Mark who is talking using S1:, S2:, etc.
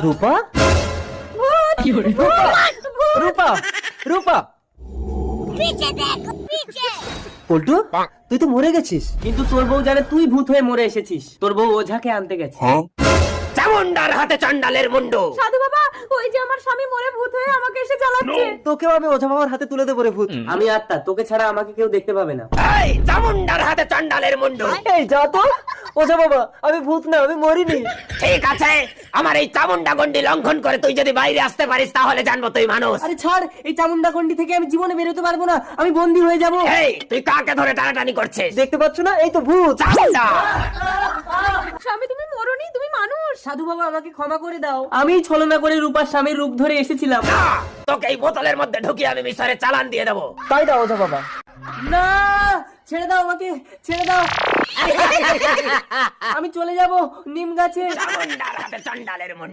S1: রূপা রূপা রূপা পল্টু, তুই তো মরে গেছিস।
S2: কিন্তু তোর বউ জানে তুই ভূত হয়ে মরে এসেছিস। তোর বউ ওঝাকে আনতে গেছে।
S3: চামুন্ডার হাতে চন্ডালের মুন্ডু।
S4: সাধু বাবা, ওই যে আমার স্বামী মরে ভূত হয়ে আমাকে এসে জ্বালাচ্ছে।
S1: তোকেও আমি ওঝা বাবার হাতে তুলে দেবো রে ভূত।
S2: আমি আত্মা, তোকে ছাড়া আমাকে কেউ দেখতে পাবে না।
S3: এই চামুন্ডার হাতে চন্ডালের মুন্ডু।
S1: এই যা তো, ওঝা বাবা আমি ভূত না, আমি মরিনি।
S3: ঠিক আছে, আমার এই চামুন্ডা গন্ডি লঙ্ঘন করে তুই যদি বাইরে আসতে পারিস তাহলে জানবো তুই মানুষ।
S2: আরে ছাড়, এই চামুন্ডা খন্ডি থেকে আমি জীবনে বেরোতে পারবো না, আমি বন্দী হয়ে যাবো।
S3: এই তুই কাকে ধরে টানাটানি করছিস?
S1: দেখতে পাচ্ছ না, এই তো ভূত।
S3: চামুন্ডা
S4: স্বামী তুমি মরনি, তুমি মানুষ।
S2: সাধু বাবা আমাকে ক্ষমা করে দাও, আমি ছলনা করে রূপার স্বামীর রূপ ধরে এসেছিলাম।
S3: না, তোকে এই বোতলের মধ্যে ঢুকিয়ে আমি মিশরে চালান দিয়ে দেবো।
S1: তাই দাও ওঝা বাবা।
S2: না, ছেড়ে দাও আমাকে, ছেড়ে দাও। আমি চলে যাব নিম গাছে।
S3: চামুন্ডার হাতে চন্ডালের মুন্ডু।